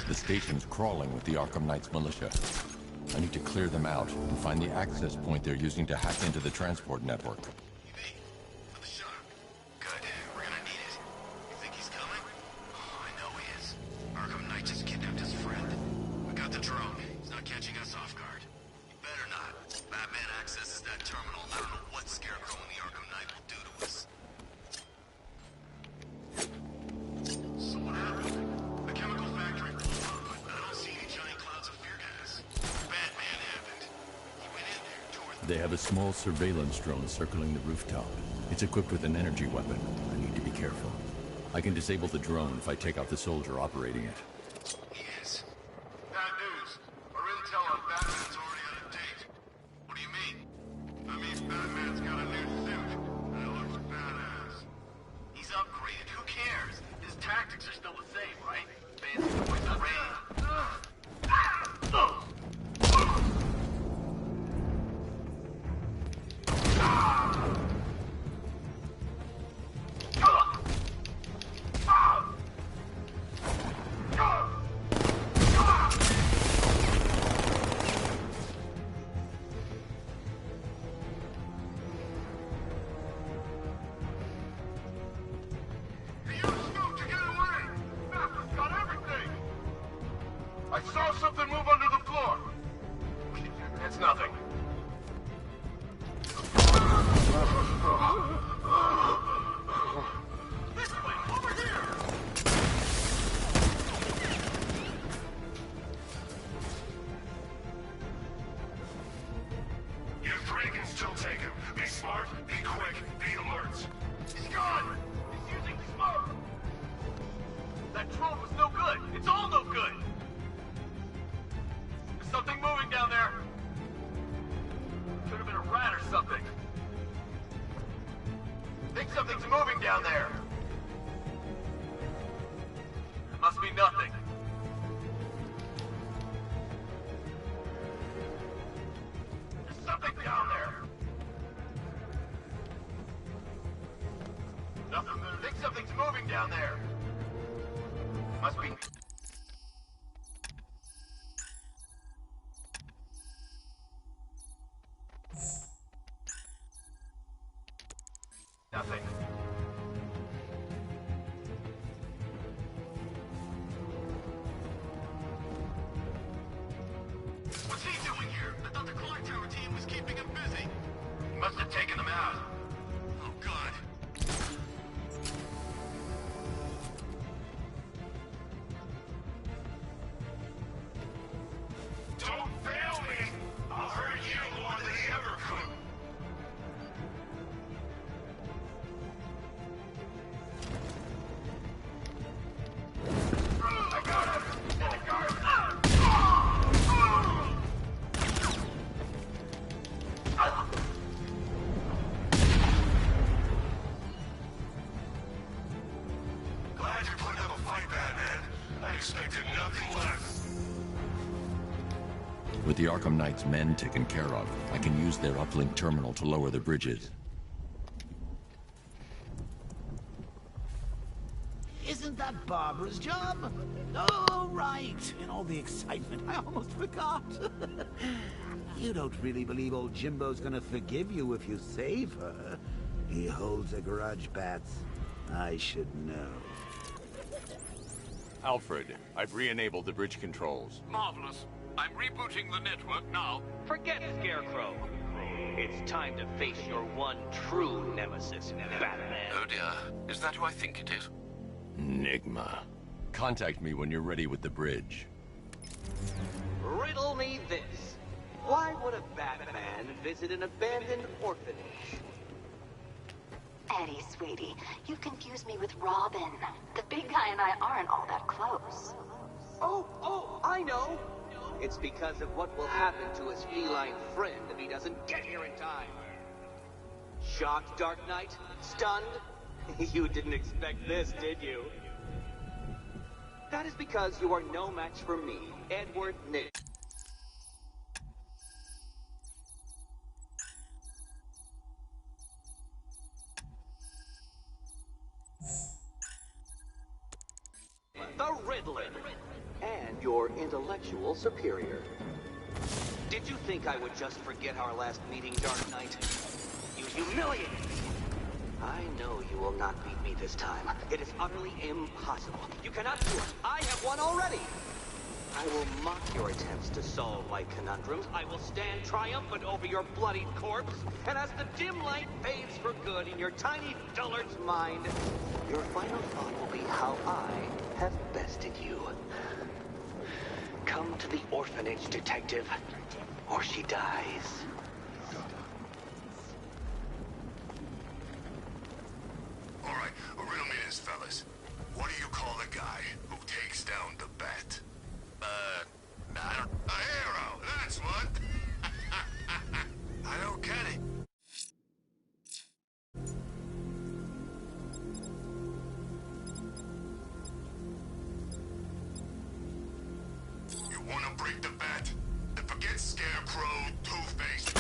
The station's crawling with the Arkham Knight's militia. I need to clear them out and find the access point they're using to hack into the transport network. For the shutter. Good. We're gonna need it. You think he's coming? Oh, I know he is. Arkham Knight just kidnapped his friend. We got the drone. He's not catching us off guard. He better not. Batman accesses that terminal. I don't know what Scarecrow and the Arkham Knight will do to us. So what happened? The chemical factory blew up, but I don't see any giant clouds of fear gas. Batman happened. He went in there, tore They have a small surveillance drone circling the rooftop. It's equipped with an energy weapon. I need to be careful. I can disable the drone if I take out the soldier operating it. He is. Bad news. Our intel on Batman's already out of date. What do you mean? I mean, Batman's got a new suit. And it looks badass. He's upgraded. Who cares? His tactics are still the same, right? Fancy poison rain. I saw something move under the floor. It's nothing. This way, over here. Your friend can still take him. Be smart, be quick, be alert. He's gone. He's using smoke. That drone was no good. It's all no good. Something moving down there. Could have been a rat or something. Think something's moving down there. It must be nothing. There's something down there. Nothing. Think something's moving down there. Must be. Nothing. What's he doing here? I thought the clock tower team was keeping him busy. He must have taken him out. Oh, God. Don't fail me! I'll hurt you more than he ever could. Glad you're putting up a fight, Batman. I expected nothing less. With the Arkham Knight's men taken care of, I can use their uplink terminal to lower the bridges. Isn't that Barbara's job? Oh, right. In all the excitement, I almost forgot. You don't really believe old Jimbo's gonna forgive you if you save her. He holds a grudge, Bats. I should know. Alfred, I've re-enabled the bridge controls. Marvelous. I'm rebooting the network now. Forget Scarecrow. It's time to face your one true nemesis, Batman. Oh dear. Is that who I think it is? Enigma. Contact me when you're ready with the bridge. Riddle me this. Why would a Batman visit an abandoned orphanage? Eddie, sweetie, you confuse me with Robin. The big guy and I aren't all that close. Oh, I know. It's because of what will happen to his feline friend if he doesn't get here in time. Shocked, Dark Knight? Stunned? You didn't expect this, did you? That is because you are no match for me, Edward Nick. The Riddler. and your intellectual superior. Did you think I would just forget our last meeting, Dark Knight? You humiliated me! I know you will not beat me this time. It is utterly impossible. You cannot do it. I have won already! I will mock your attempts to solve my conundrums. I will stand triumphant over your bloodied corpse. And as the dim light fades for good in your tiny dullard's mind, your final thought will be how I have bested you. Come to the orphanage, detective, or she dies. All right, riddle me this, fellas. What do you call the guy who takes down the bat? I don't... A hero, that's what! I don't get it. You wanna break the bat? Then forget Scarecrow, Two-Face.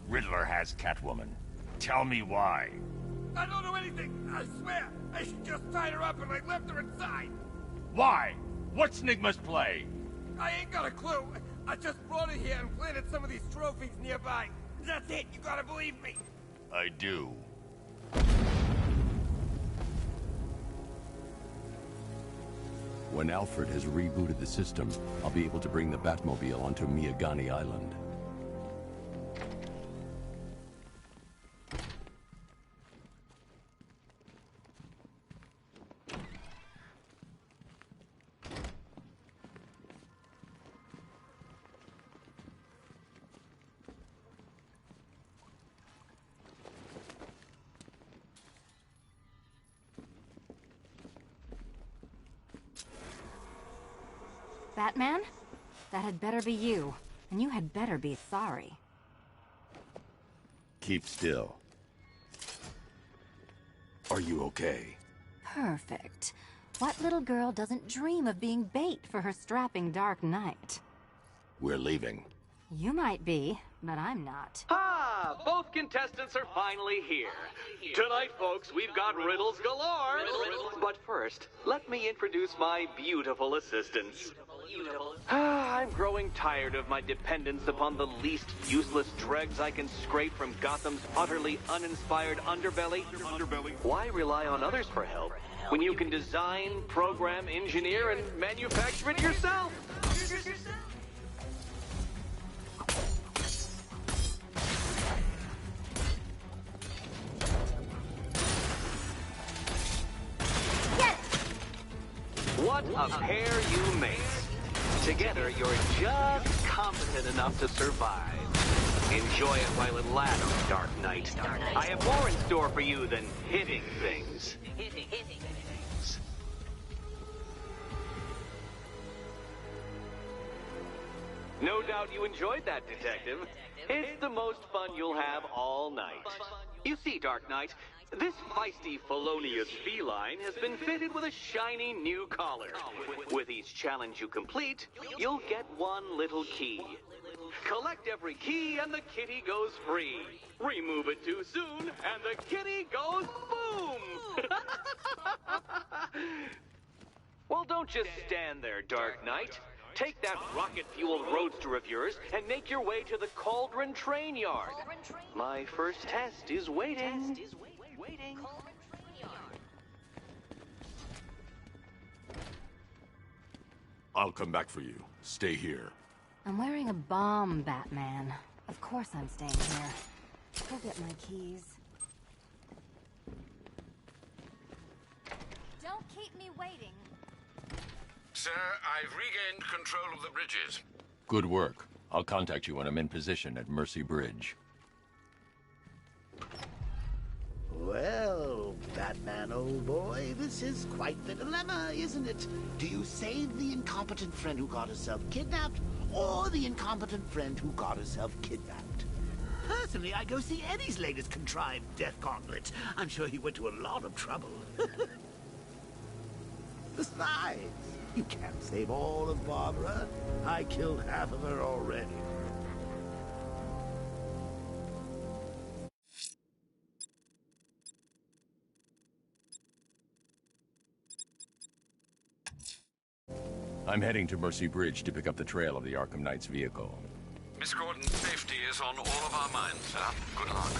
Riddler has Catwoman. Tell me why. I don't know anything, I swear. I just tied her up and I left her inside. Why? What's Nigma's play? I ain't got a clue. I just brought her here and planted some of these trophies nearby. That's it, you gotta believe me. I do. When Alfred has rebooted the system, I'll be able to bring the Batmobile onto Miyagani Island. Batman? That had better be you. And you had better be sorry. Keep still. Are you okay? Perfect. What little girl doesn't dream of being bait for her strapping Dark Knight? We're leaving. You might be, but I'm not. Ah, both contestants are finally here. Tonight, folks, we've got riddles galore. But first, let me introduce my beautiful assistants. I'm growing tired of my dependence upon the least useless dregs I can scrape from Gotham's utterly uninspired underbelly. Why rely on others for help when you can design, program, engineer, and manufacture it yourself? What a pair you make. Together, you're just competent enough to survive. Enjoy it while it lasts, Dark Knight. I have more in store for you than hitting things. No doubt you enjoyed that, Detective. It's the most fun you'll have all night. You see, Dark Knight, this feisty, felonious feline has been fitted with a shiny new collar. With each challenge you complete, you'll get one little key. Collect every key and the kitty goes free. Remove it too soon and the kitty goes boom! Well, don't just stand there, Dark Knight. Take that rocket-fueled roadster of yours and make your way to the Cauldron Train Yard. My first test is waiting. I'll come back for you. Stay here. I'm wearing a bomb, Batman. Of course I'm staying here. Go get my keys. Don't keep me waiting. Sir, I've regained control of the bridges. Good work. I'll contact you when I'm in position at Mercy Bridge. Well, Batman, old boy, this is quite the dilemma, isn't it? Do you save the incompetent friend who got herself kidnapped, or the incompetent friend who got herself kidnapped. Personally, I go see Eddie's latest contrived death gauntlet. I'm sure he went to a lot of trouble. Besides, you can't save all of Barbara. I killed half of her already. I'm heading to Mercy Bridge to pick up the trail of the Arkham Knight's vehicle. Miss Gordon's safety is on all of our minds, sir. Good luck.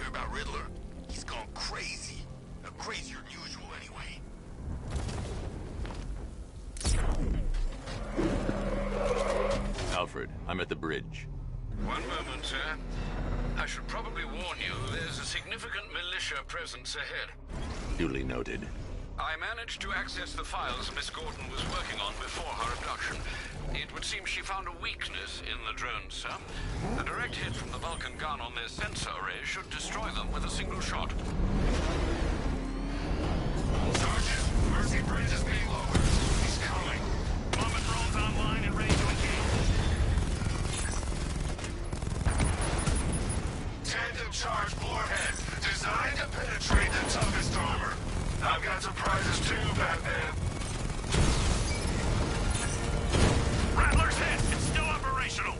About Riddler? He's gone crazy. Crazier than usual, anyway. Alfred, I'm at the bridge. One moment, sir. I should probably warn you, there's a significant militia presence ahead. Duly noted. I managed to access the files Miss Gordon was working on before her abduction. It would seem she found a weakness in the drones, sir. A direct hit from the Vulcan gun on their sensor array should destroy them with a single shot. Sergeant, Mercy Bridge is being lowered. He's coming. Bomber drones online and ready to engage. Tandem charge warhead, designed to penetrate the toughest armor. I've got surprises too, Batman. Rattler's hit! It's still operational!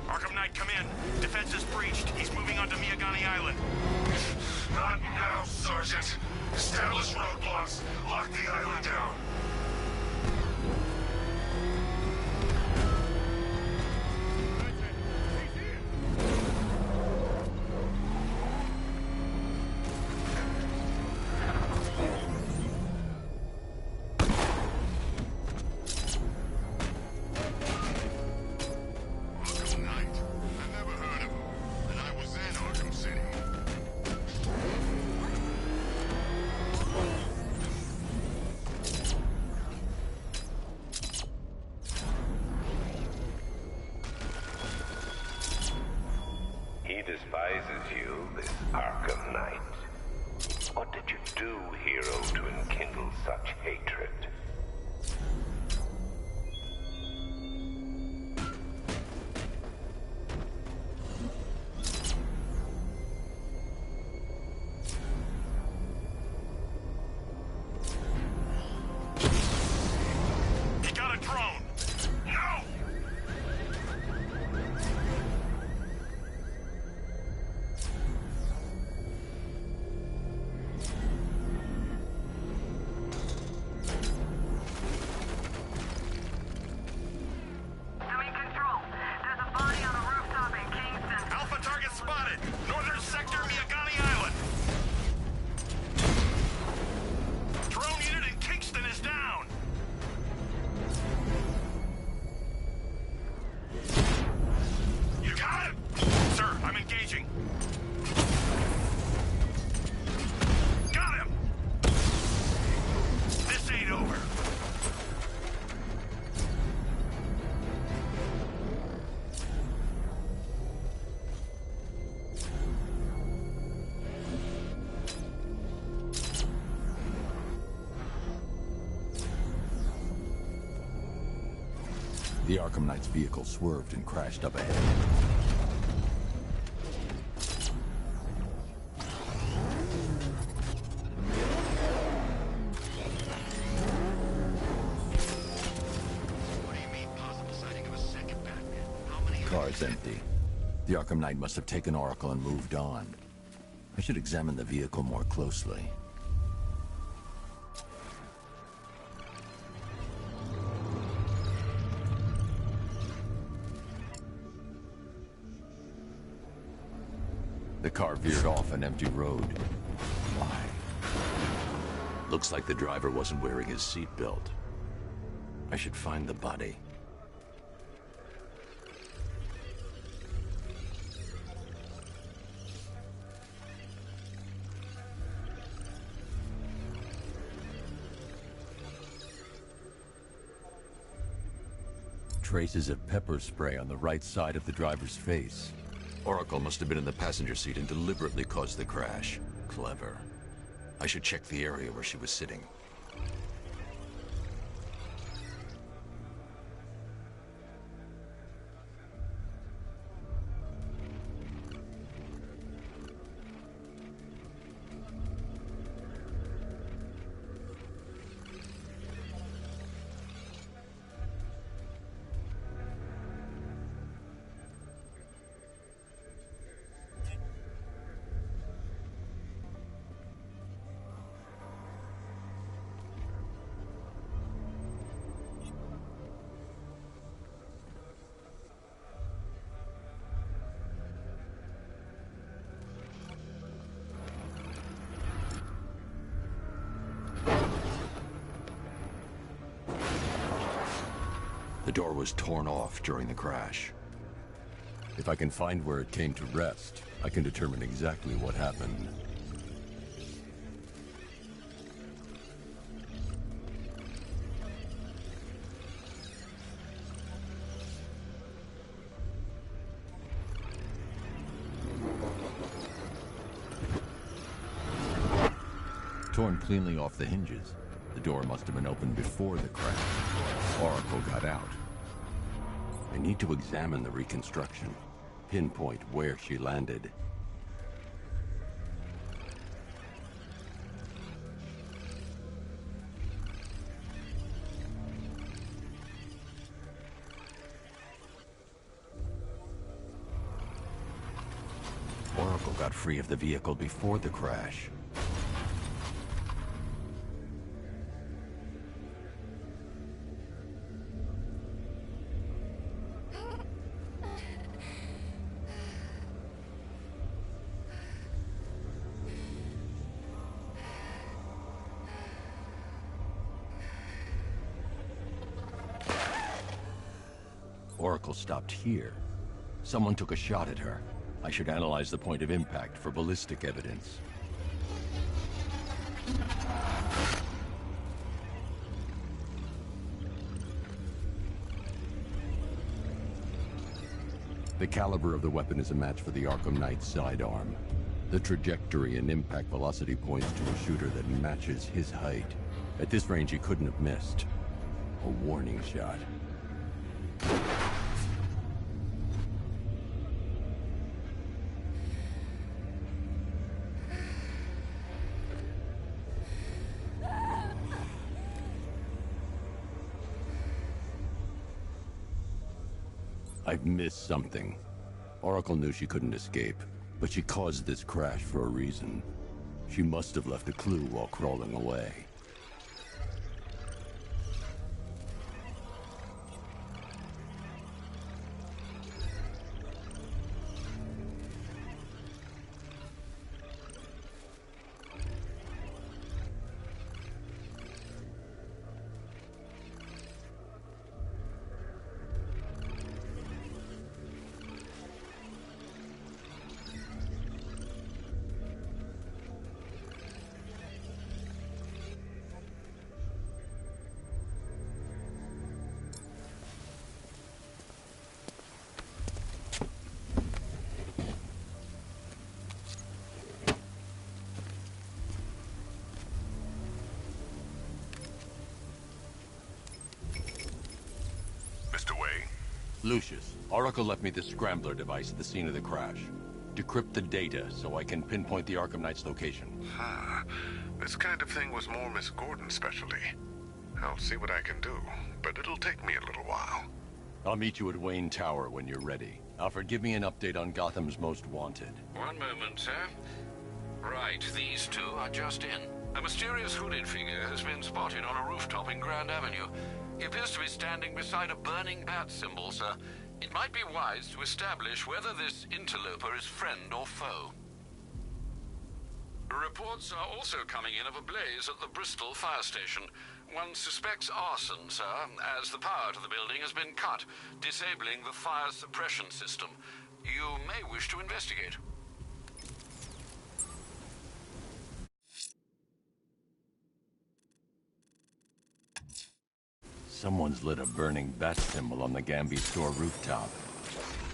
Arkham Knight, come in. Defense is breached. He's moving onto Miyagani Island. Not now, Sergeant. Establish roadblocks. Lock the island down. Despises you, this Arkham Knight. What did you do, hero, to enkindle such hatred? He got a drone! No! The Arkham Knight's vehicle swerved and crashed up ahead. What do you mean, possible sighting of a second Batman? How many... Car's empty. The Arkham Knight must have taken Oracle and moved on. I should examine the vehicle more closely. The car veered off an empty road. Why? Looks like the driver wasn't wearing his seatbelt. I should find the body. Traces of pepper spray on the right side of the driver's face. Oracle must have been in the passenger seat and deliberately caused the crash. Clever. I should check the area where she was sitting. The door was torn off during the crash. If I can find where it came to rest, I can determine exactly what happened. Torn cleanly off the hinges. The door must have been opened before the crash. Oracle got out. I need to examine the reconstruction, pinpoint where she landed. Oracle got free of the vehicle before the crash. Oracle stopped here. Someone took a shot at her. I should analyze the point of impact for ballistic evidence. The caliber of the weapon is a match for the Arkham Knight's sidearm. The trajectory and impact velocity points to a shooter that matches his height. At this range, he couldn't have missed. A warning shot. I've missed something. Oracle knew she couldn't escape, but she caused this crash for a reason. She must have left a clue while crawling away. Lucius, Oracle left me the scrambler device at the scene of the crash. Decrypt the data so I can pinpoint the Arkham Knight's location. This kind of thing was more Miss Gordon's specialty. I'll see what I can do, but it'll take me a little while. I'll meet you at Wayne Tower when you're ready. Alfred, give me an update on Gotham's Most Wanted. One moment, sir. Right, these two are just in. A mysterious hooded figure has been spotted on a rooftop in Grand Avenue. He appears to be standing beside a burning bat symbol, sir. It might be wise to establish whether this interloper is friend or foe. Reports are also coming in of a blaze at the Bristol fire station. One suspects arson, sir, as the power to the building has been cut, disabling the fire suppression system. You may wish to investigate. Someone's lit a burning bat symbol on the Gamby store rooftop.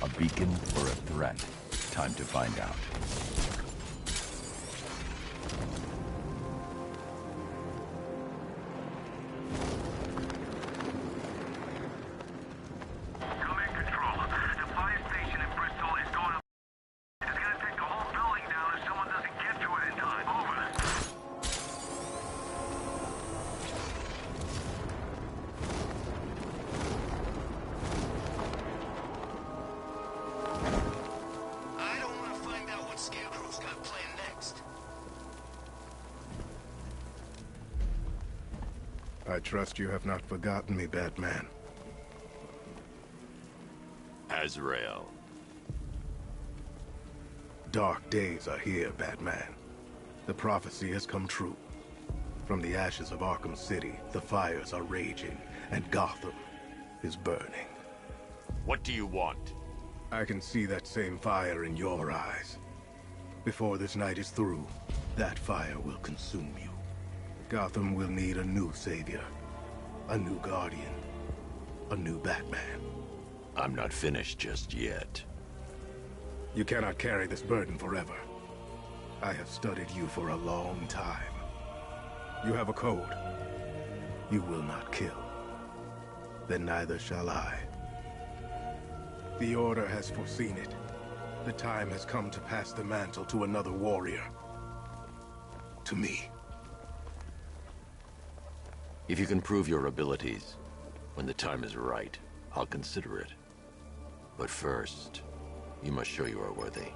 A beacon or a threat? Time to find out. I trust you have not forgotten me, Batman. Azrael. Dark days are here, Batman. The prophecy has come true. From the ashes of Arkham City, the fires are raging, and Gotham is burning. What do you want? I can see that same fire in your eyes. Before this night is through, that fire will consume you. Gotham will need a new savior, a new guardian, a new Batman. I'm not finished just yet. You cannot carry this burden forever. I have studied you for a long time. You have a code. You will not kill. Then neither shall I. The Order has foreseen it. The time has come to pass the mantle to another warrior. To me. If you can prove your abilities, when the time is right, I'll consider it. But first, you must show you are worthy.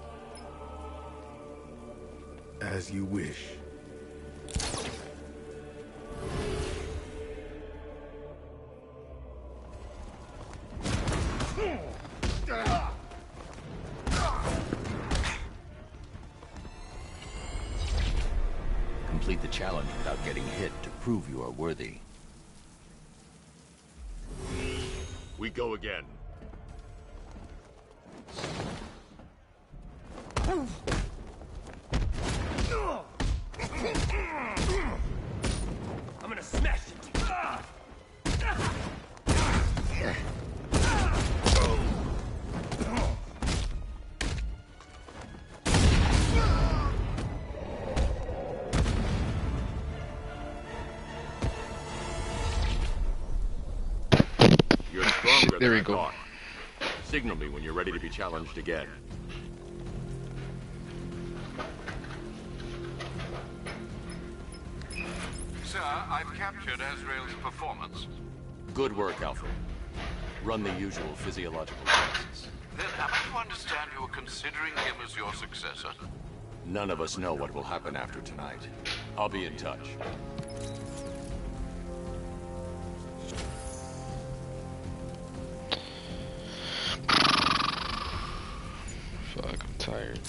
As you wish. Complete the challenge without getting hit to prove you are worthy. We go again. I'm gonna smash it. You're stronger There than we I go. thought. Signal me when you're ready to be challenged again. Sir, I've captured Azrael's performance. Good work, Alfred. Run the usual physiological tests. Then am I to understand you are considering him as your successor? None of us know what will happen after tonight. I'll be in touch. Fuck, I'm tired.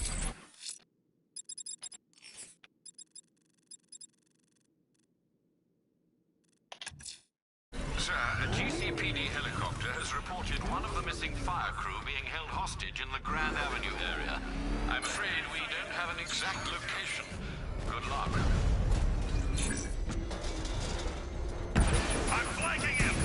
Sir, a GCPD helicopter has reported one of the missing fire crew being held hostage in the Grand Avenue area. I'm afraid we don't have an exact location. Good luck. I'm flanking him!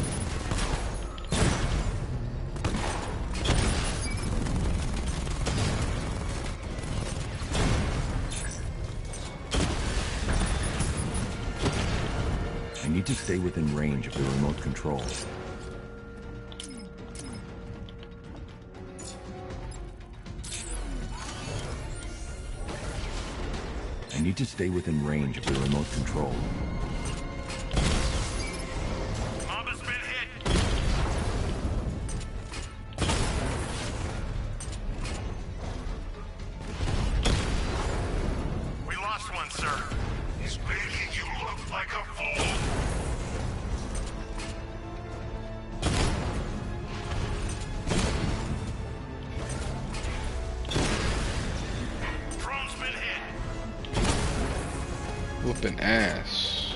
I need to stay within range of the remote control. need to stay within range of the remote control. Mama's been hit. We lost one, sir. He's making you look like a fool. Drone's been hit. Whooping ass.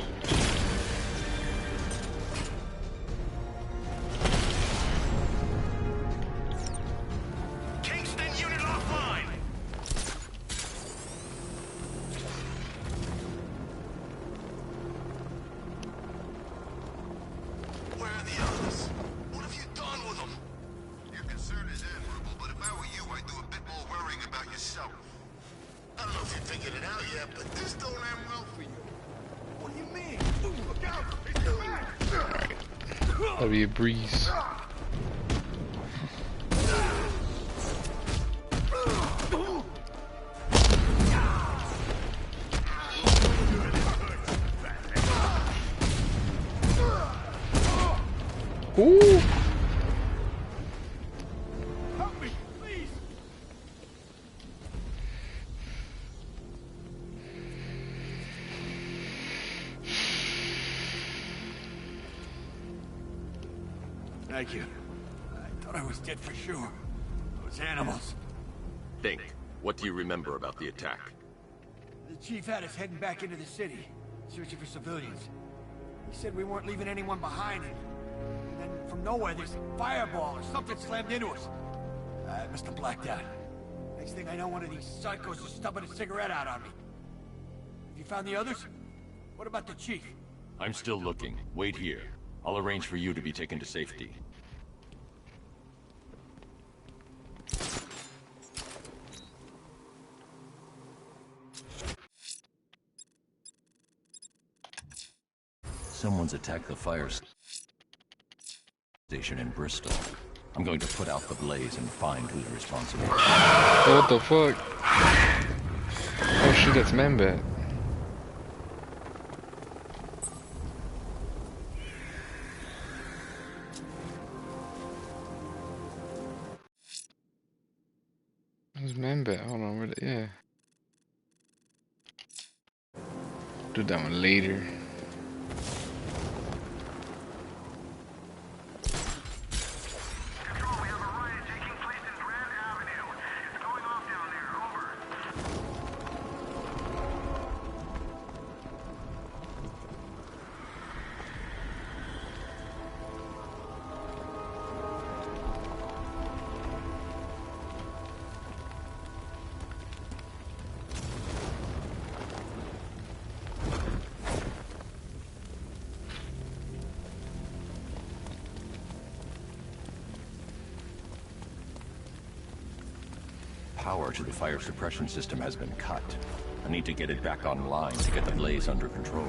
Kingston unit offline. Where are the others? What have you done with them? Your concern is admirable, but if I were you, I'd do a bit more worrying about yourself. I don't know if you figured it out yet, but this don't end well for you. What do you mean? Look out! He's coming! Alright. That'll be a breeze. Ooh! Help me, please! Thank you. I thought I was dead for sure. Those animals. Think. What do you remember about the attack? The chief had us heading back into the city, searching for civilians. He said we weren't leaving anyone behind, and then from nowhere this fireball or something slammed into us. I must have blacked out. Next thing I know, one of these psychos is stubbing a cigarette out on me. Have you found the others? What about the chief? I'm still looking. Wait here. I'll arrange for you to be taken to safety. Someone's attacked the fire station in Bristol. I'm going to put out the blaze and find who's responsible. What the fuck? Oh shit, that's Man-Bat. Who's Man-Bat? Hold on, where the, yeah. Do that one later. Power to the fire suppression system has been cut. I need to get it back online to get the blaze under control.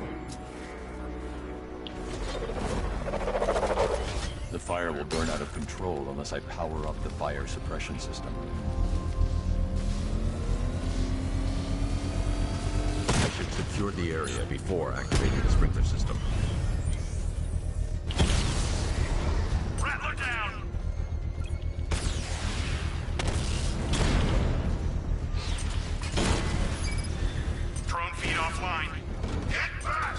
The fire will burn out of control unless I power up the fire suppression system. I should secure the area before activating the sprinkler system. Rattler down. Drone feed offline. Get back!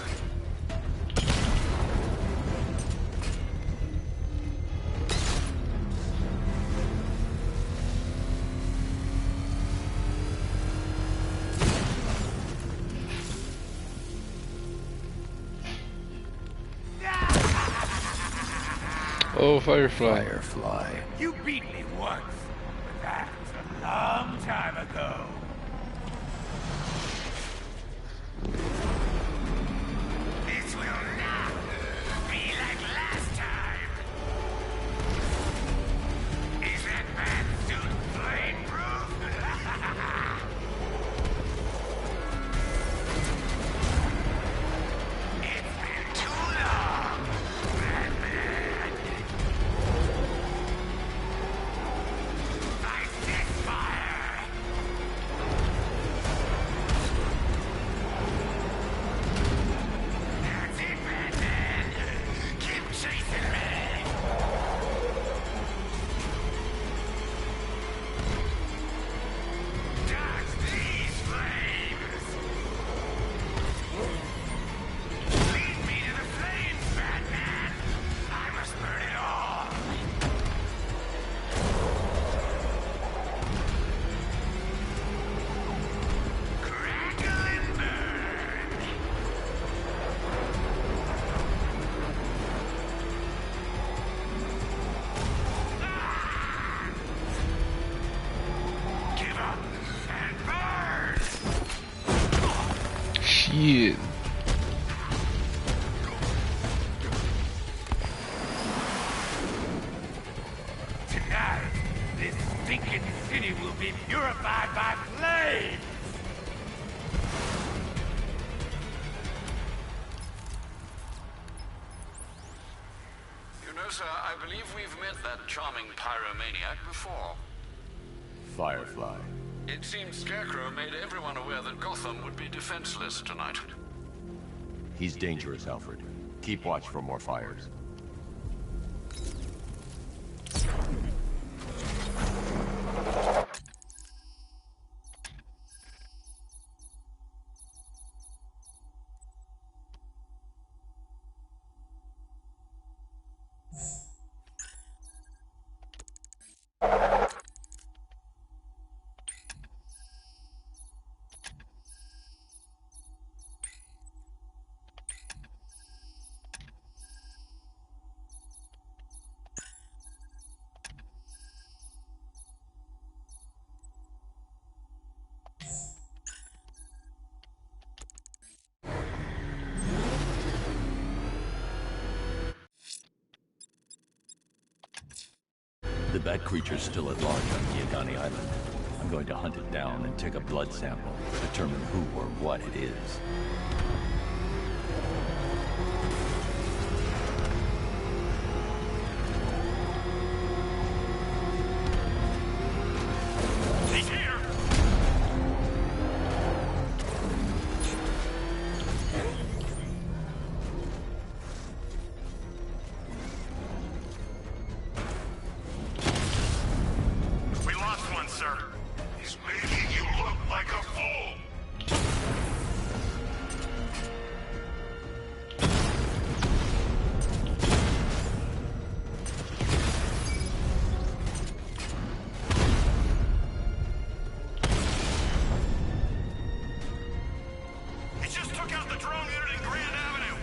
Oh, Firefly. Firefly. You beat me once, but that's a long time ago. This will not be like last time. Is that bad suit flame-proof? It's been too long, Batman. Fight this fire! Yeah. Tonight, this stinking city will be purified by flames! You know, sir, I believe we've met that charming pyromaniac before. Firefly. It seems Scarecrow made everyone aware that Gotham would be defenseless tonight. He's dangerous, Alfred. Keep watch for more fires. The bat creature's still at large on Miagani Island. I'm going to hunt it down and take a blood sample to determine who or what it is. He's here! We lost one, sir. He's making you look like a fool! He just took out the drone unit in Grand Avenue!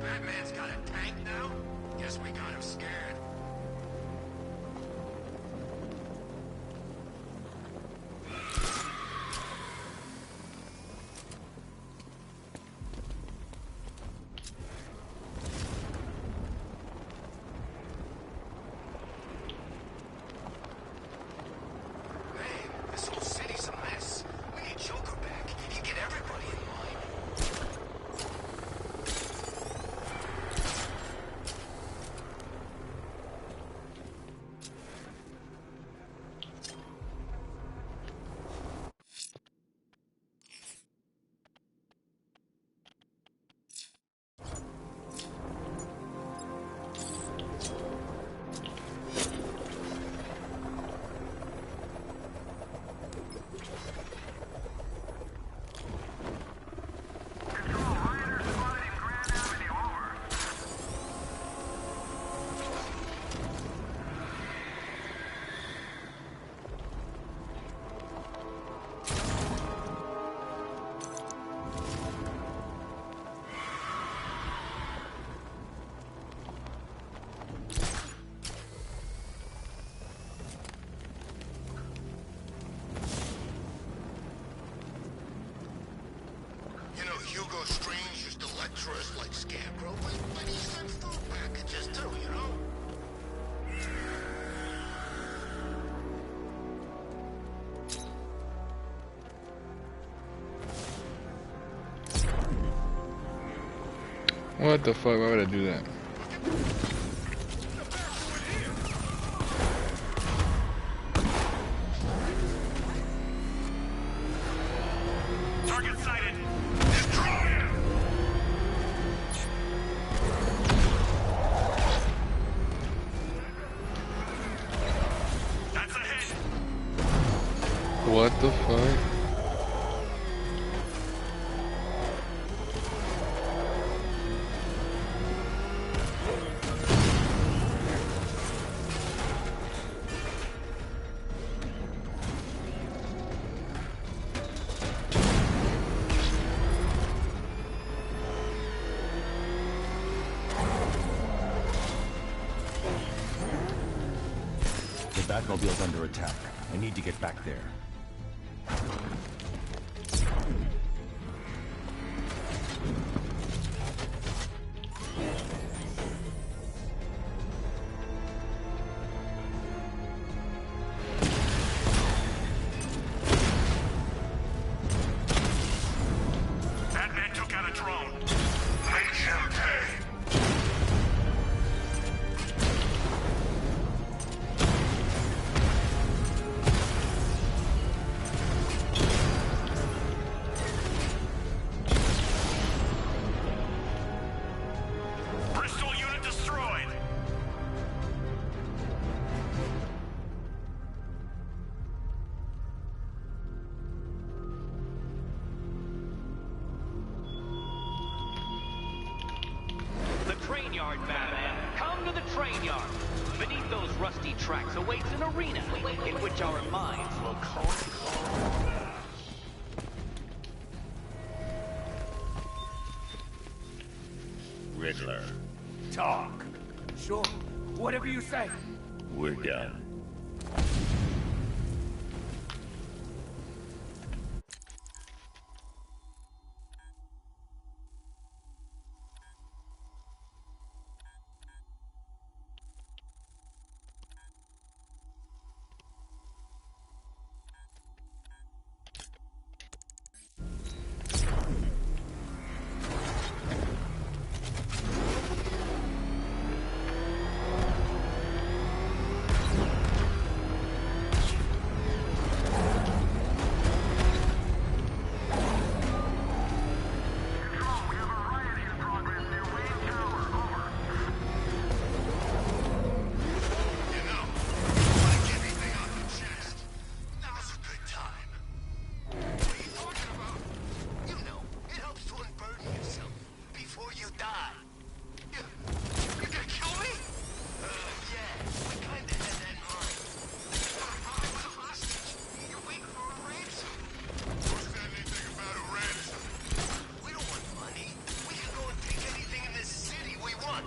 Batman's got a tank now? Guess we got him scared. Man, this whole city's a mess. We need Joker back. He'd get everybody in line. You know, Hugo Strange used to lecture us like Scarecrow, but he sent food packages too, you know? What the fuck? Why would I do that? Target sighted! Destroy him! That's a hit! What the fuck? Batmobile's under attack. I need to get back there. Batman took out a drone. Make him pay. Bristol unit destroyed. The train yard, Batman. Come to the train yard. Beneath those rusty tracks awaits an arena in which our minds will coexist. Riddler, Talk. Sure. Whatever you say. we're done. You know, want to get anything off your chest? Now's a good time. What are you talking about? You know, it helps to unburden yourself before you die. You gonna kill me? Yeah, we kinda had that in mind. I was a hostage. You're waiting for a ransom. What's that anything about a ransom? We don't want money. We can go and take anything in this city we want.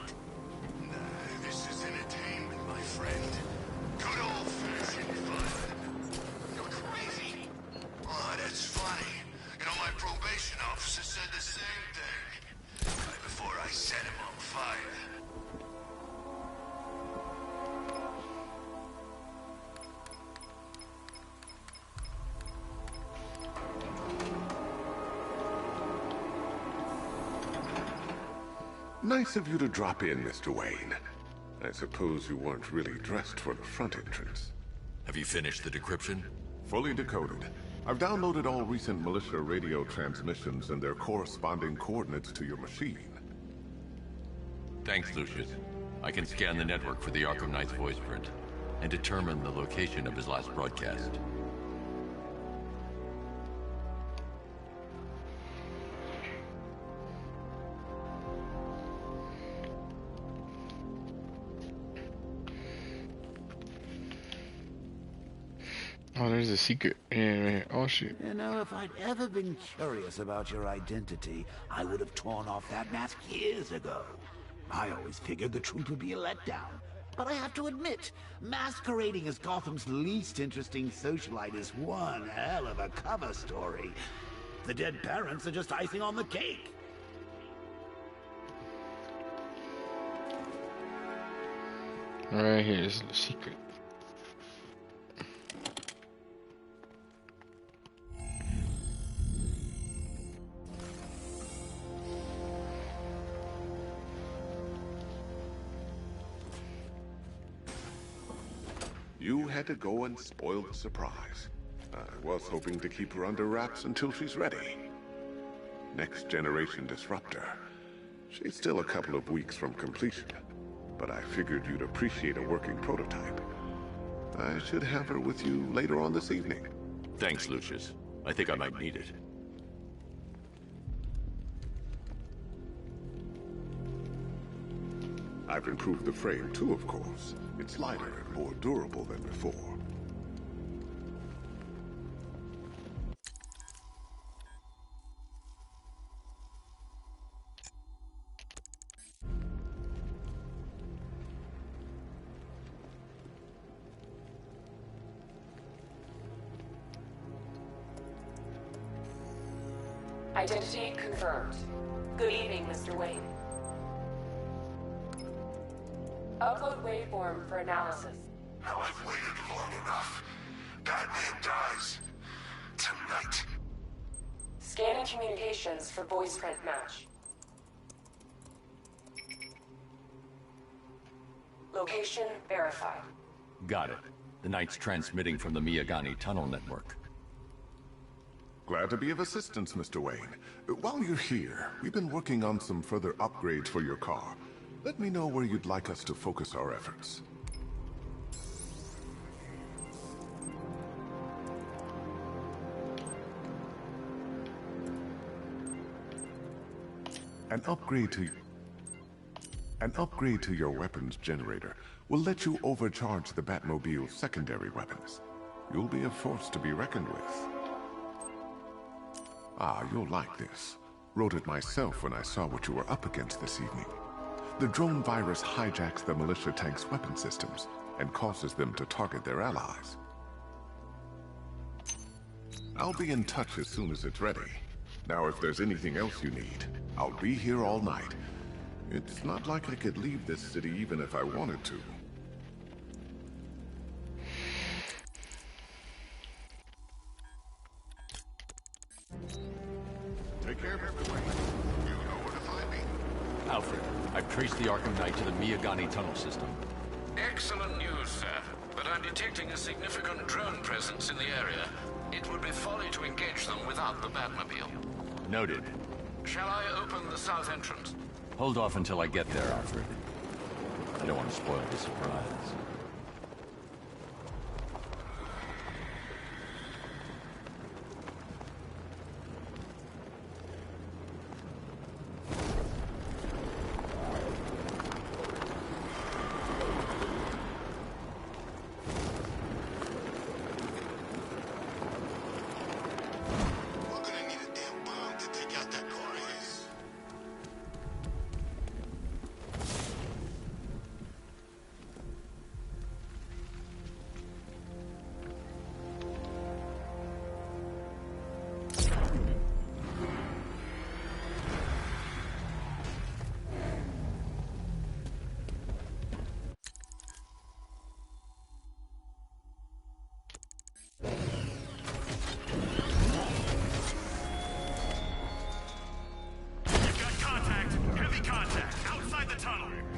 Nah, this is entertainment, my friend. Good old-fashioned fun. You're crazy. Oh, that's funny. You know, my probation officer said the same thing. Right before I set him on fire. Nice of you to drop in, Mr. Wayne. I suppose you weren't really dressed for the front entrance. Have you finished the decryption? Fully decoded. I've downloaded all recent militia radio transmissions and their corresponding coordinates to your machine. Thanks, Lucius. I can scan the network for the Arkham Knight's voice print and determine the location of his last broadcast. Oh, there's a secret. Yeah. Oh shit. You know, if I'd ever been curious about your identity, I would have torn off that mask years ago. I always figured the truth would be a letdown. But I have to admit, masquerading as Gotham's least interesting socialite is one hell of a cover story. The dead parents are just icing on the cake. Right here is the secret. You had to go and spoil the surprise. I was hoping to keep her under wraps until she's ready. Next generation disruptor. She's still a couple of weeks from completion, but I figured you'd appreciate a working prototype. I should have her with you later on this evening. Thanks, Lucius. I think I might need it. I've improved the frame too, of course. It's lighter and more durable than before. Identity confirmed. Good evening, Mr. Wayne. Upload waveform for analysis. Now I've waited long enough. Batman dies. Tonight. Scanning communications for voice print match. Location verified. Got it. The Knight's transmitting from the Miyagani tunnel network. Glad to be of assistance, Mr. Wayne. While you're here, we've been working on some further upgrades for your car. Let me know where you'd like us to focus our efforts. An upgrade to your weapons generator will let you overcharge the Batmobile's secondary weapons. You'll be a force to be reckoned with. Ah, you'll like this. Wrote it myself when I saw what you were up against this evening. The drone virus hijacks the militia tank's weapon systems and causes them to target their allies. I'll be in touch as soon as it's ready. Now, if there's anything else you need, I'll be here all night. It's not like I could leave this city even if I wanted to. Take care, Mr. Wayne. You know where to find me. Alfred, I've traced the Arkham Knight to the Miyagani tunnel system. Excellent news, sir. But I'm detecting a significant drone presence in the area. It would be folly to engage them without the Batmobile. Noted. Shall I open the south entrance? Hold off until I get there, Alfred. I don't want to spoil the surprise.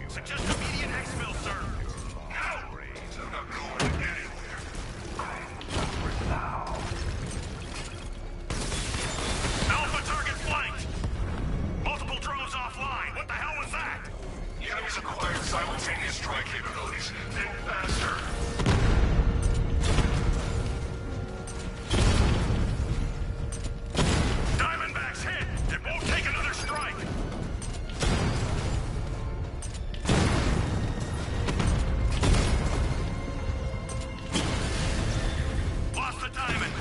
Suggest immediate exfil, sir. No! I'm not going anywhere. Now. Alpha target flanked! Multiple drones offline. What the hell was that? The enemy's acquired simultaneous strike capabilities. Then faster. Diamondback's hit! It won't take another strike! Lost the diamond!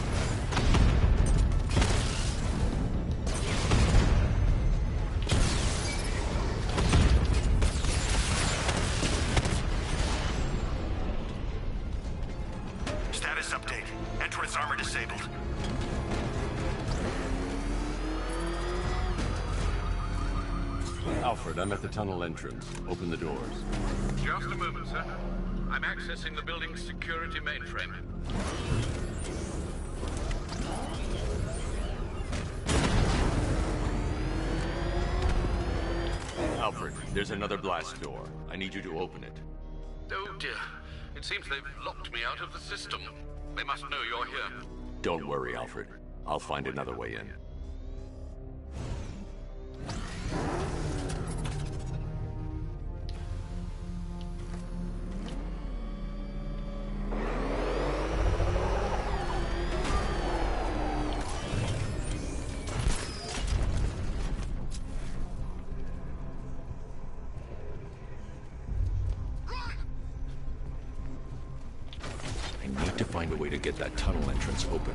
Status update. Entrance armor disabled. Alfred, I'm at the tunnel entrance. Open the doors. Just a moment, sir. I'm accessing the building's security mainframe. Alfred, there's another blast door. I need you to open it. Oh dear. It seems they've locked me out of the system. They must know you're here. Don't worry, Alfred. I'll find another way in. I need to find a way to get that tunnel entrance open.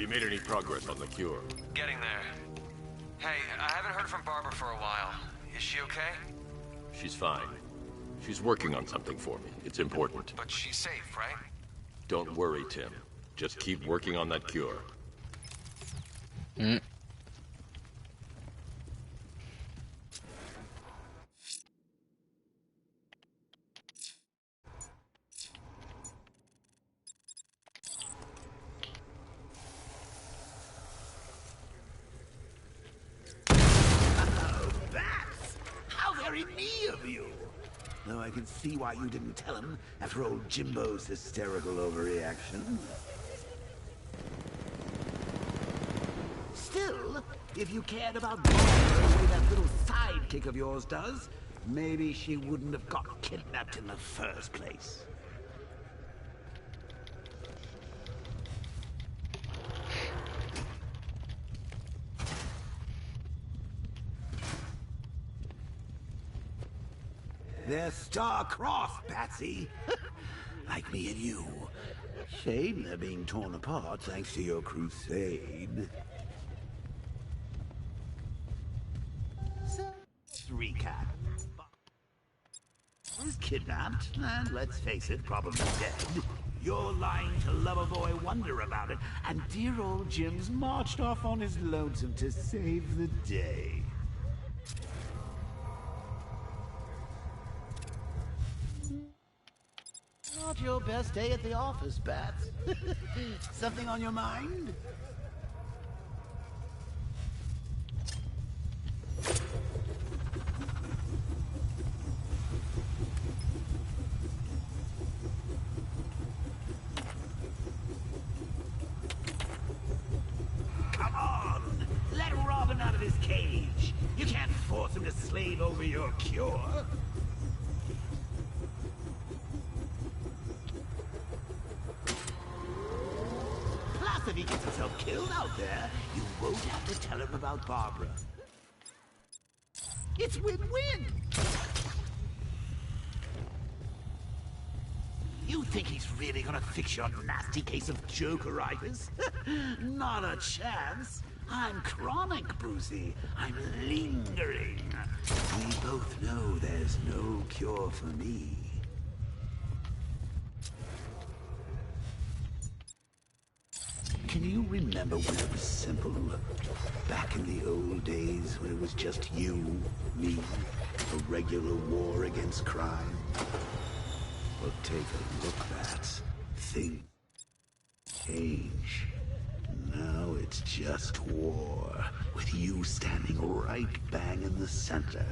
you made any progress on the cure? Getting there. Hey, I haven't heard from Barbara for a while. Is she okay? She's fine. She's working on something for me. It's important. But she's safe, right? Don't worry, Tim. Just keep working on that cure. How very me of you! Though I can see why you didn't tell him after old Jimbo's hysterical overreaction. Still, if you cared about Barbara the way that little sidekick of yours does, maybe she wouldn't have got kidnapped in the first place. They're star-crossed, Patsy. Like me and you. Shame they're being torn apart thanks to your crusade. So, let's recap. Was kidnapped, and let's face it, probably dead. You're lying to Loverboy Wonder about it, and dear old Jim's marched off on his lonesome to save the day. Not your best day at the office, Bats. Something on your mind? Come on! Let Robin out of his cage! You can't force him to slave over your cure! If he gets himself killed out there, you won't have to tell him about Barbara. It's win-win! You think he's really gonna fix your nasty case of jokeritis? Not a chance. I'm chronic, Brucey. I'm lingering. We both know there's no cure for me. Can you remember when it was simple? Back in the old days when it was just you, me, a regular war against crime? Well, take a look, Bats. Things change. Now it's just war, with you standing right bang in the center.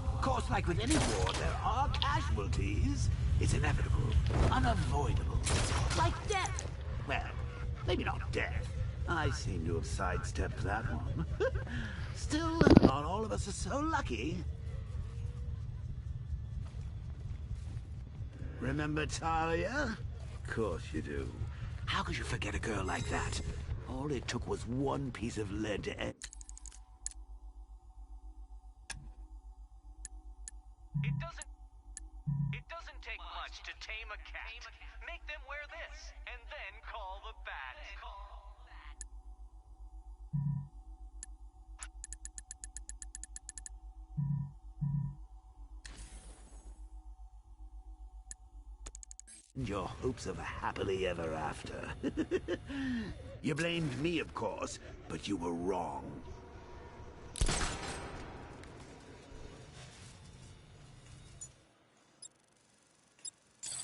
Of course, like with any war, there are casualties. It's inevitable, unavoidable. Like death. Well, maybe not death. I seem to have sidestepped that one. Still, not all of us are so lucky. Remember Talia? Of course you do. How could you forget a girl like that? All it took was one piece of lead to end. It doesn't take much to tame a cat. Make them wear this, and then call the bat. Your hopes of a happily ever after. You blamed me, of course, but you were wrong.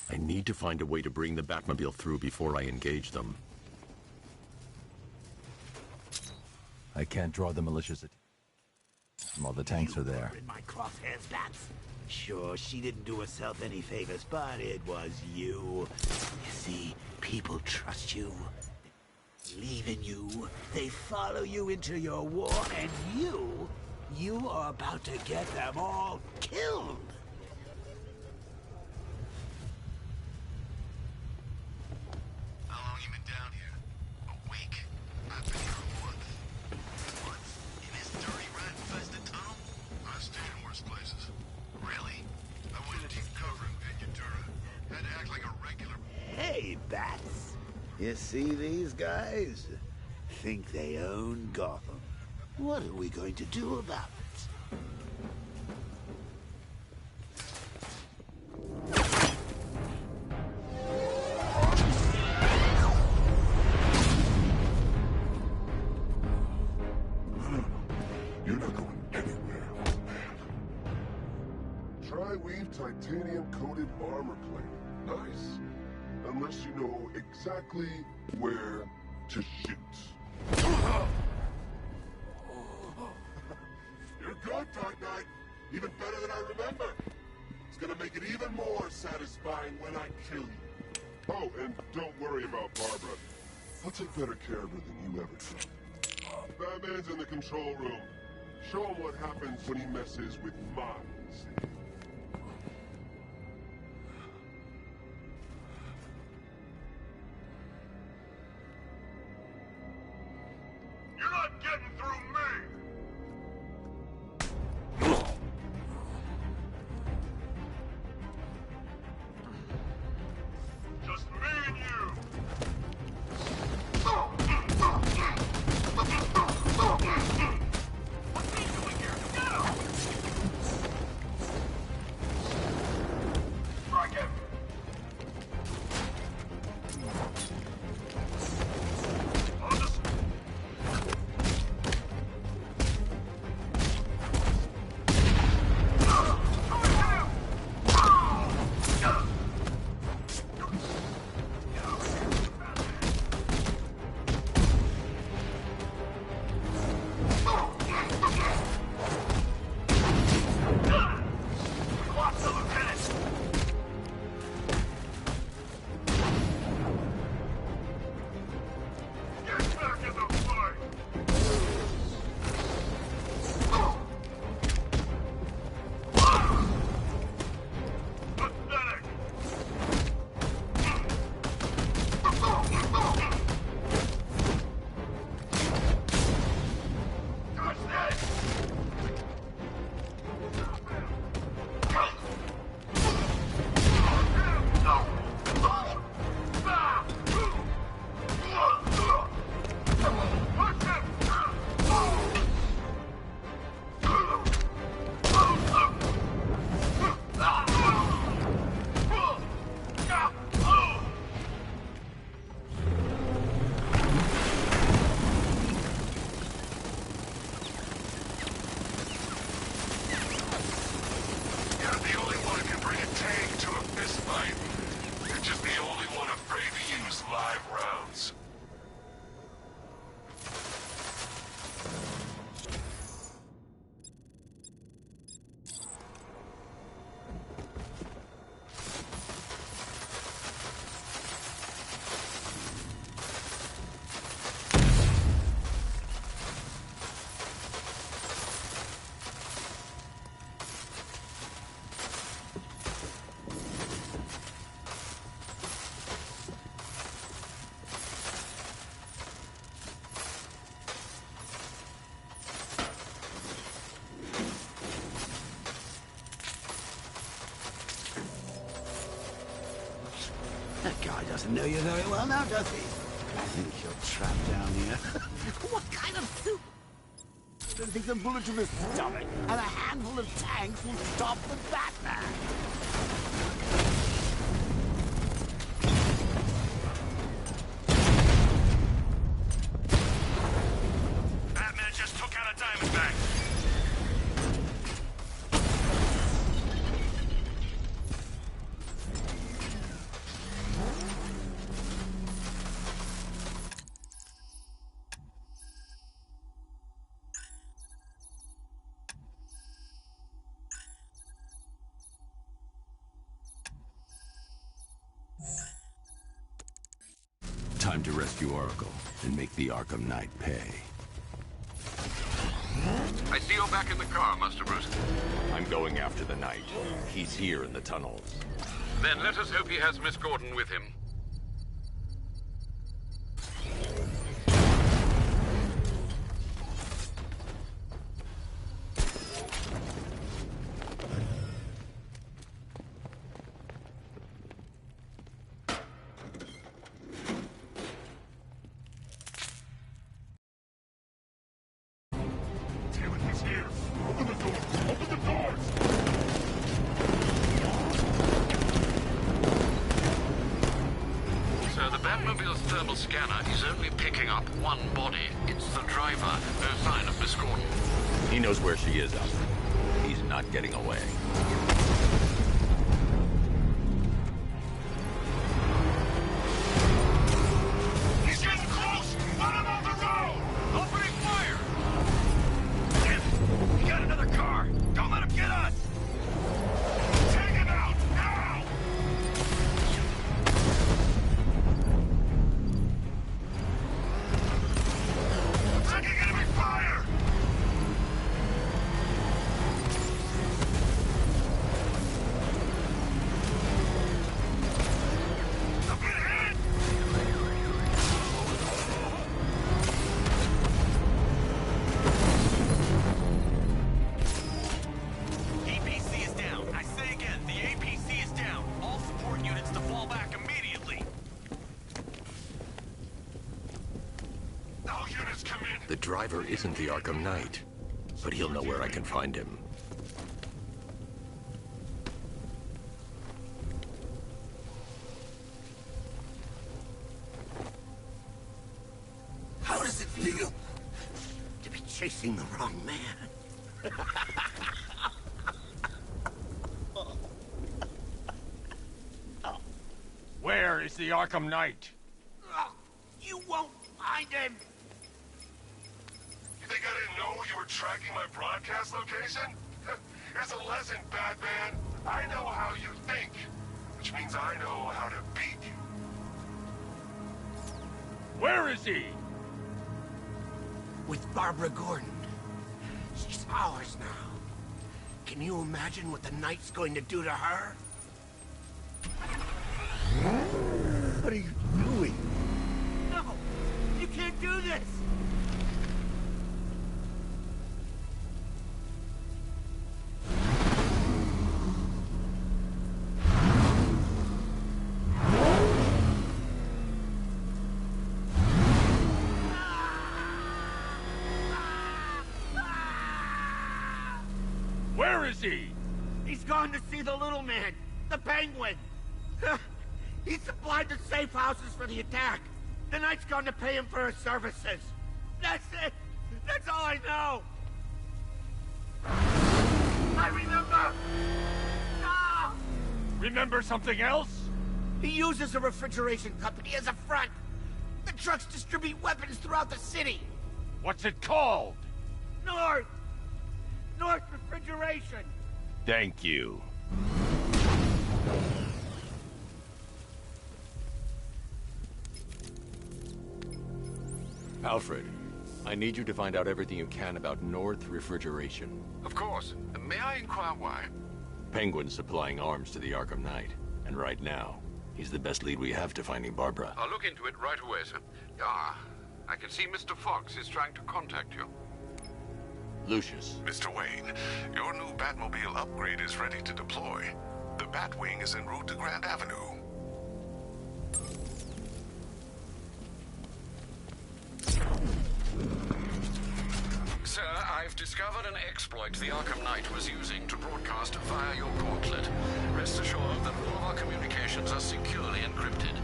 I need to find a way to bring the Batmobile through before I engage them. I can't draw the malicious while the tanks are there. In my crosshairs, Bats. Sure, she didn't do herself any favors, but it was you. You see, people trust you. They believe in you. They follow you into your war, and you are about to get them all killed. How long you been down here? A week. I've been here You see these guys? Think they own Gotham. What are we going to do about it? You're not going anywhere, old man. Tri-weave titanium-coated armor plate. Nice. Unless you know exactly where to shoot. You're good, Dark Knight. Even better than I remember. It's gonna make it even more satisfying when I kill you. Oh, and don't worry about Barbara. I'll take better care of her than you ever did. Batman's in the control room. Show him what happens when he messes with minds. You're not getting through me! Just me and you! Strike him! That guy doesn't know you very well now, does he? I think you're trapped down here. What kind of soup? I don't think a bullet to the stomach and a handful of tanks will stop the Batman. Batman just took out a Diamondback. Time to rescue Oracle and make the Arkham Knight pay. I see you're back in the car, Master Bruce. I'm going after the Knight. He's here in the tunnels. Then let us hope he has Miss Gordon with him. here! Open the door! Open the doors! So the Batmobile's thermal scanner is only picking up one body. It's the driver. No sign of Miss Gordon. He knows where she is, Alfred. He's not getting away. He's getting close! Let him off the road! Opening fire! He got another car! Don't let him get us! Take him out! Now! Taking enemy fire! I'm getting hit! APC is down. I say again, the APC is down. All support units to fall back immediately. All units come in! The driver isn't the Arkham Knight, but he'll know where I can find him. How does it feel to be chasing the wrong man? Where is the Arkham Knight? You won't find him! You think I didn't know you were tracking my broadcast location? Here's a lesson, Batman. I know how you think, which means I know how to beat you. Where is he? With Barbara Gordon. She's ours now. Can you imagine what the Knight's going to do to her? What are you doing? No! You can't do this! Where is he? He's gone to see the little man, the Penguin. He supplied the safe houses for the attack. The Knight's gone to pay him for his services. That's it. That's all I know. I remember. No! Remember something else? He uses a refrigeration company as a front. The trucks distribute weapons throughout the city. What's it called? North Refrigeration. Thank you. Alfred, I need you to find out everything you can about North Refrigeration. Of course. May I inquire why? Penguin's supplying arms to the Arkham Knight, and right now, he's the best lead we have to finding Barbara. I'll look into it right away, sir. Ah, I can see Mr. Fox is trying to contact you. Lucius. Mr. Wayne, your new Batmobile upgrade is ready to deploy. The Batwing is en route to Grand Avenue. Sir, I've discovered an exploit the Arkham Knight was using to broadcast via your gauntlet. Rest assured that all of our communications are securely encrypted.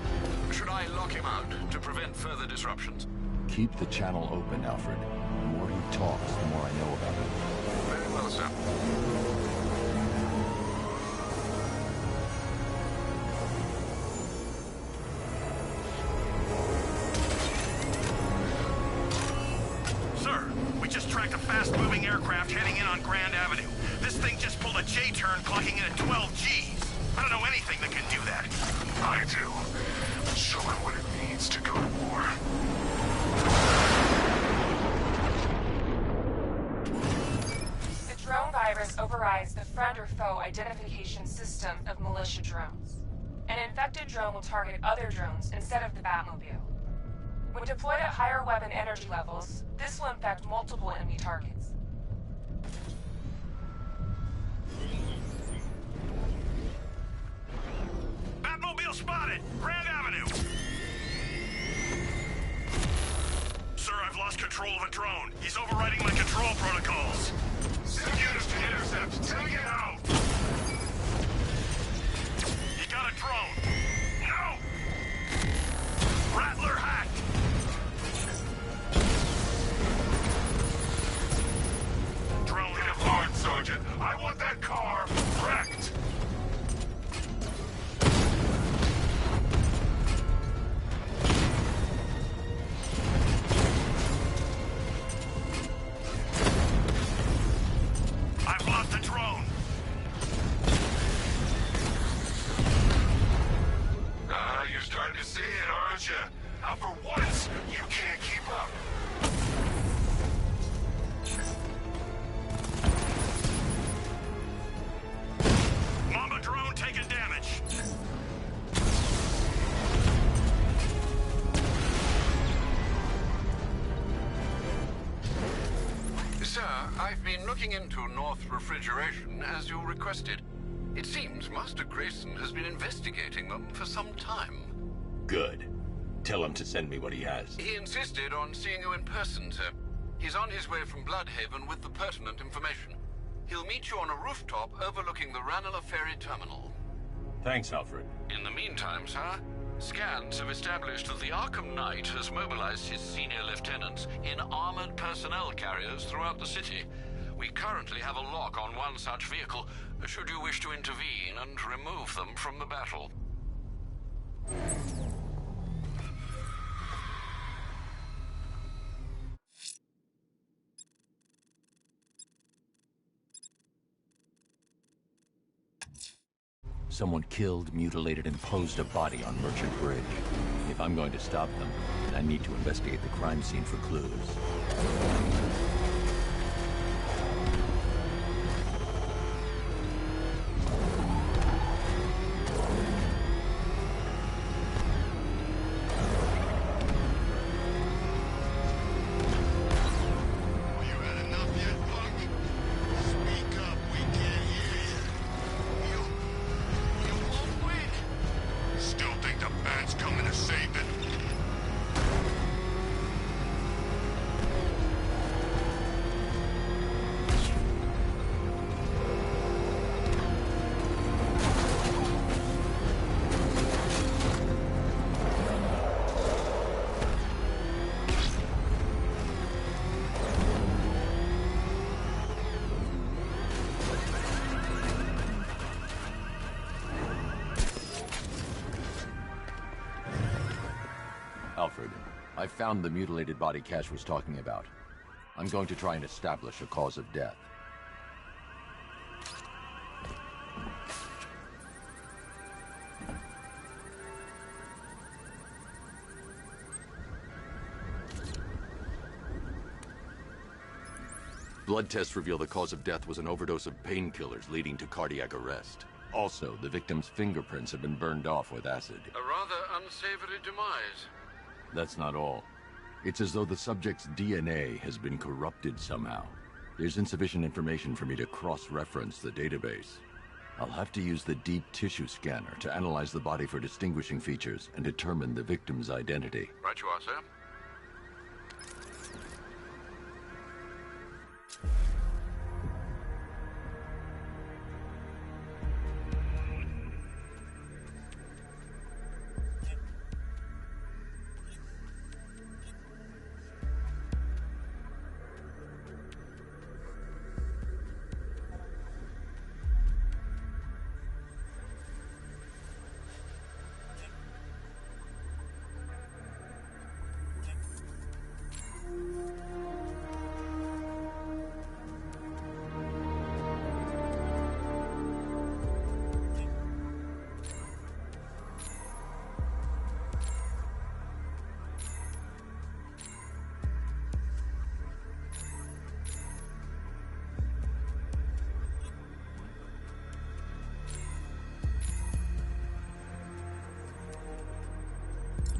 Should I lock him out to prevent further disruptions? Keep the channel open, Alfred. The more he talks, the more I know about it. Very well, sir. Sir, we just tracked a fast-moving aircraft heading in on Grand Avenue. This thing just pulled a J-turn clocking in at 12 Gs. I don't know anything that can do that. I do. Show him what it means to go to war. The drone virus overrides the friend or foe identification system of militia drones. An infected drone will target other drones instead of the Batmobile. When deployed at higher weapon energy levels, this will infect multiple enemy targets. Batmobile spotted! Grand Avenue! Sir, I've lost control of a drone. He's overriding my control protocols. I want that car wrecked! I've lost the drone! You're starting to see it, aren't you? Now for once, you can't keep up. Mama drone taking damage. Sir, I've been looking into North Refrigeration as you requested. It seems Master Grayson has been investigating them for some time. Good. Tell him to send me what he has. He insisted on seeing you in person, sir. He's on his way from Bloodhaven with the pertinent information. He'll meet you on a rooftop overlooking the Ranelagh Ferry Terminal. Thanks, Alfred. In the meantime, sir, scans have established that the Arkham Knight has mobilized his senior lieutenants in armored personnel carriers throughout the city. We currently have a lock on one such vehicle, should you wish to intervene and remove them from the battle. Someone killed, mutilated, and posed a body on Merchant Bridge. If I'm going to stop them, then I need to investigate the crime scene for clues. Alfred, I found the mutilated body Cash was talking about. I'm going to try and establish a cause of death. Blood tests reveal the cause of death was an overdose of painkillers leading to cardiac arrest. Also, the victim's fingerprints have been burned off with acid. A rather unsavory demise. That's not all. It's as though the subject's DNA has been corrupted somehow. There's insufficient information for me to cross-reference the database. I'll have to use the deep tissue scanner to analyze the body for distinguishing features and determine the victim's identity. Right you are, sir.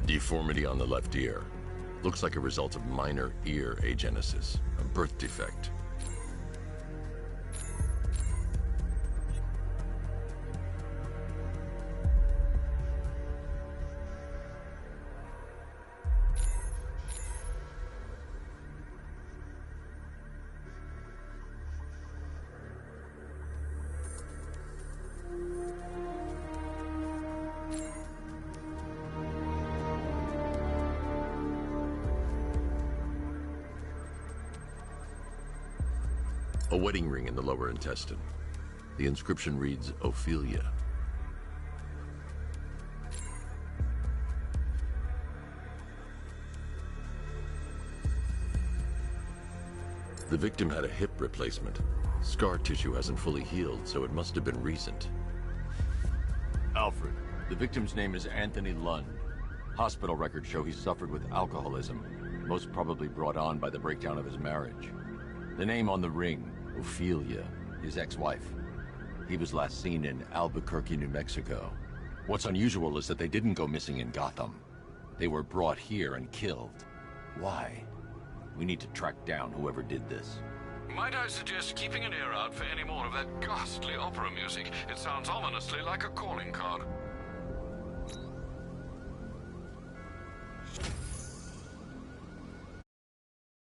Deformity on the left ear. Looks like a result of minor ear agenesis, a birth defect. A wedding ring in the lower intestine. The inscription reads, Ophelia. The victim had a hip replacement. Scar tissue hasn't fully healed, so it must have been recent. Alfred, the victim's name is Anthony Lund. Hospital records show he suffered with alcoholism, most probably brought on by the breakdown of his marriage. The name on the ring, Ophelia, his ex-wife. He was last seen in Albuquerque, New Mexico. What's unusual is that they didn't go missing in Gotham. They were brought here and killed. Why? We need to track down whoever did this. Might I suggest keeping an ear out for any more of that ghastly opera music? It sounds ominously like a calling card.